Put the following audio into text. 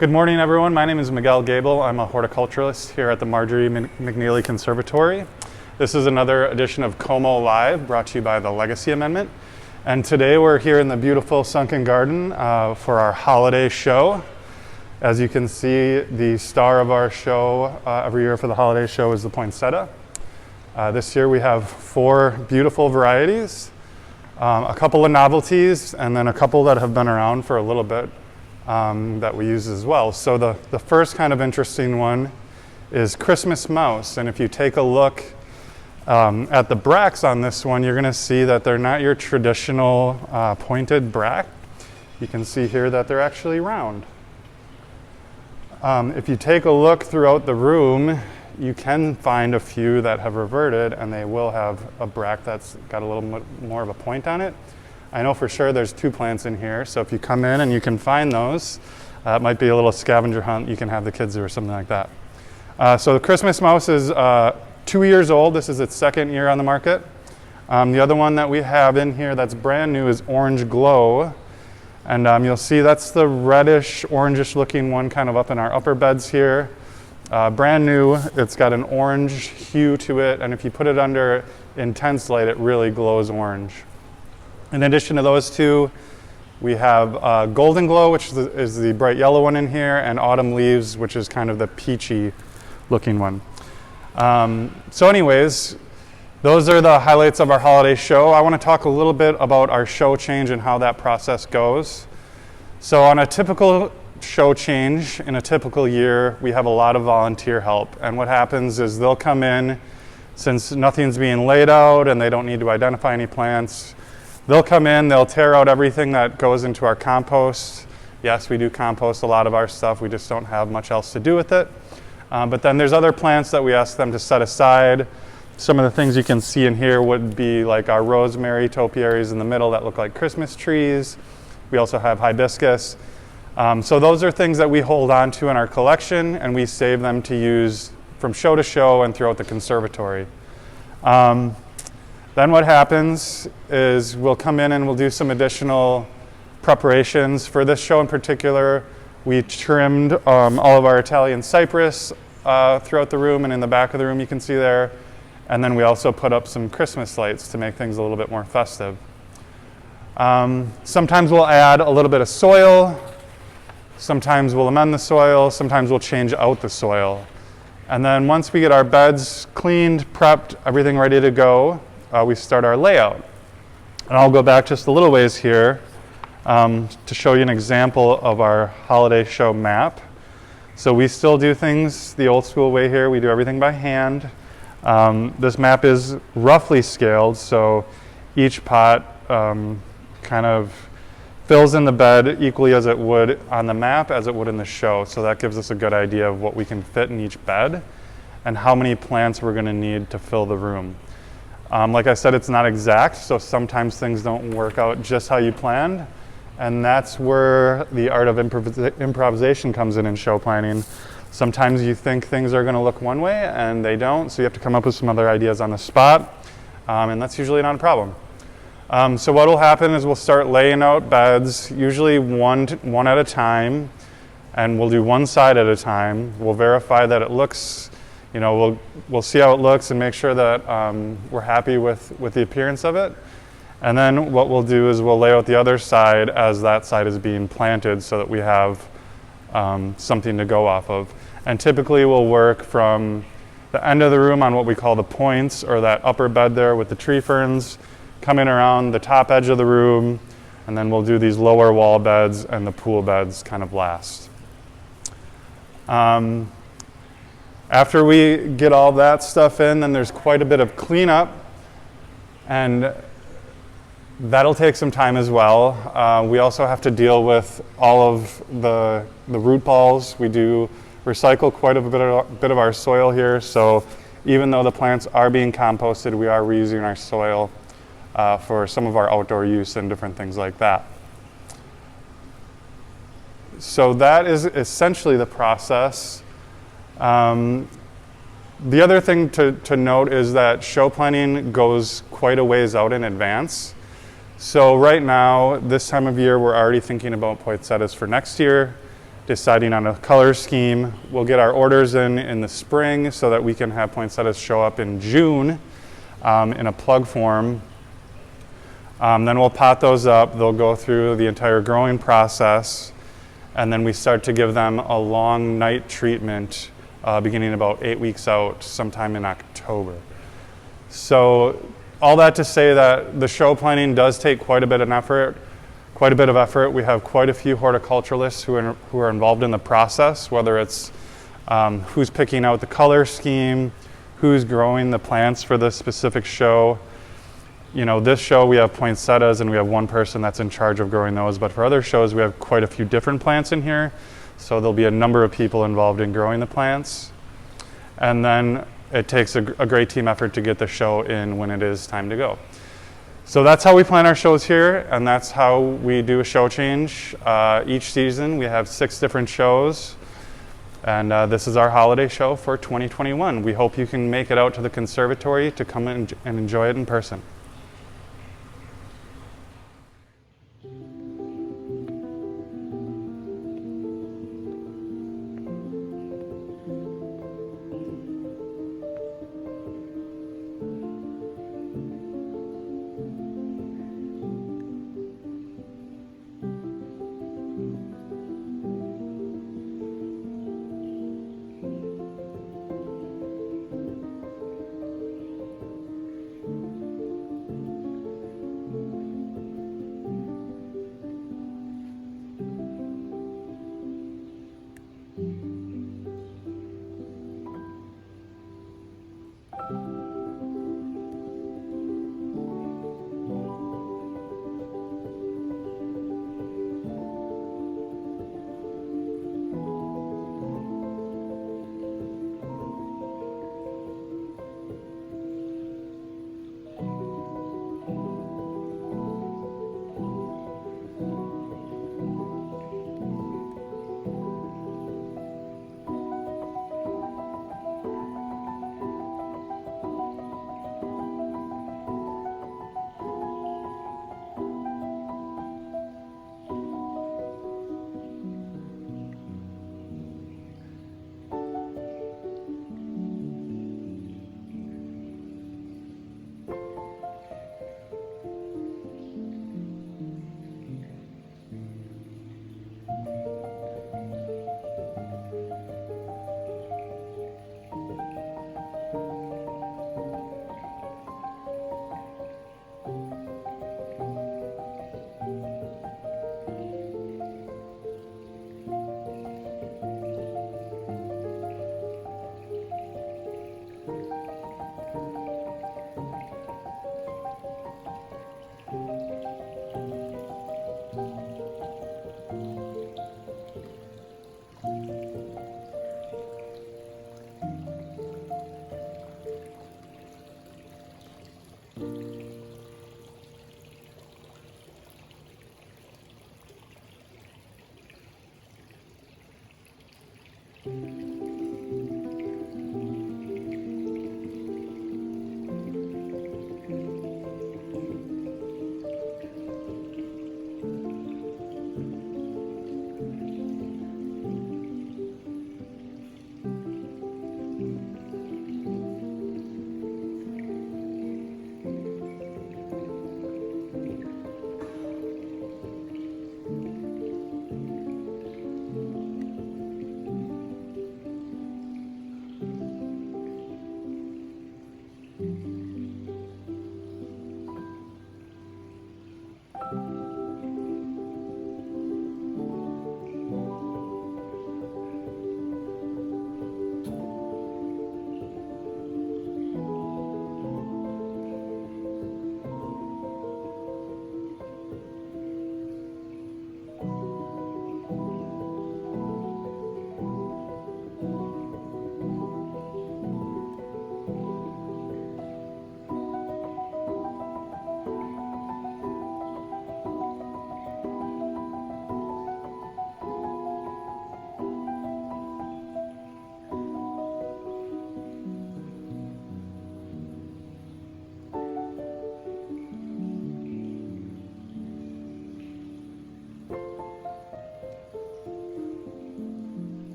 Good morning, everyone. My name is Miguel Gable. I'm a horticulturalist here at the Marjorie McNeely Conservatory. This is another edition of Como Live, brought to you by the Legacy Amendment. And today we're here in the beautiful Sunken Garden for our holiday show. As you can see, the star of our show every year for the holiday show is the poinsettia. This year we have 4 beautiful varieties, a couple of novelties, and then a couple that have been around for a little bit that we use as well. So the first kind of interesting one is Christmas mouse. And if you take a look at the bracts on this one, you're going to see that they're not your traditional pointed bract. You can see here that they're actually round. If you take a look throughout the room, you can find a few that have reverted, and they will have a bract that's got a little more of a point on it. I know for sure there's 2 plants in here, so if you come in and you can find those, it might be a little scavenger hunt. You can have the kids do or something like that. So the Christmas mouse is 2 years old. This is its 2nd year on the market. The other one that we have in here that's brand new is Orange Glow. And you'll see that's the reddish, orangish looking one kind of up in our upper beds here. Brand new, it's got an orange hue to it, and if you put it under intense light, it really glows orange. In addition to those 2, we have Golden Glow, which is the bright yellow one in here, and Autumn Leaves, which is kind of the peachy looking one. So anyways, those are the highlights of our holiday show. I want to talk a little bit about our show change and how that process goes. So on a typical show change in a typical year, we have a lot of volunteer help. And what happens is they'll come in, since nothing's being laid out and they don't need to identify any plants, they'll come in, they'll tear out everything that goes into our compost. Yes, we do compost a lot of our stuff, we just don't have much else to do with it. But then there's other plants that we ask them to set aside. Some of the things you can see in here would be like our rosemary topiaries in the middle that look like Christmas trees. We also have hibiscus. So those are things that we hold on to in our collection, and we save them to use from show to show and throughout the conservatory. Then what happens is we'll come in and we'll do some additional preparations. For this show in particular, we trimmed all of our Italian cypress throughout the room, and in the back of the room you can see there. And then we also put up some Christmas lights to make things a little bit more festive. Sometimes we'll add a little bit of soil. Sometimes we'll amend the soil. Sometimes we'll change out the soil. And then once we get our beds cleaned, prepped, everything ready to go, we start our layout. And I'll go back just a little ways here to show you an example of our holiday show map. So we still do things the old school way here. We do everything by hand. This map is roughly scaled, so each pot kind of fills in the bed equally as it would on the map as it would in the show. So that gives us a good idea of what we can fit in each bed and how many plants we're going to need to fill the room. Like I said, it's not exact, so sometimes things don't work out just how you planned, and that's where the art of improvisation comes in show planning. Sometimes you think things are going to look one way and they don't, so you have to come up with some other ideas on the spot, and that's usually not a problem. So what will happen is we'll start laying out beds, usually one at a time, and we'll do one side at a time. We'll verify that it looks, we'll see how it looks and make sure that we're happy with the appearance of it. And then what we'll do is we'll lay out the other side as that side is being planted so that we have something to go off of. And typically we'll work from the end of the room on what we call the points, or that upper bed there with the tree ferns, coming around the top edge of the room, and then we'll do these lower wall beds and the pool beds kind of last. After we get all that stuff in, then there's quite a bit of cleanup, and that'll take some time as well. We also have to deal with all of the root balls. We do recycle quite a bit of our soil here, so even though the plants are being composted, we are reusing our soil for some of our outdoor use and different things like that. So that is essentially the process. The other thing to note is that show planning goes quite a ways out in advance. So right now, this time of year, we're already thinking about poinsettias for next year. deciding on a color scheme. We'll get our orders in the spring so that we can have poinsettias show up in June in a plug form. Then we'll pot those up. They'll go through the entire growing process, and then we start to give them a long night treatment beginning about 8 weeks out, sometime in October. So all that to say that the show planning does take quite a bit of effort. We have quite a few horticulturalists who are involved in the process, whether it's who's picking out the color scheme, who's growing the plants for this specific show. You know, this show we have poinsettias and we have one person that's in charge of growing those, but for other shows we have quite a few different plants in here, so there'll be a number of people involved in growing the plants. And then it takes a great team effort to get the show in when it is time to go. So that's how we plan our shows here, and that's how we do a show change. Each season we have 6 different shows, and this is our holiday show for 2021. We hope you can make it out to the conservatory to come and enjoy it in person.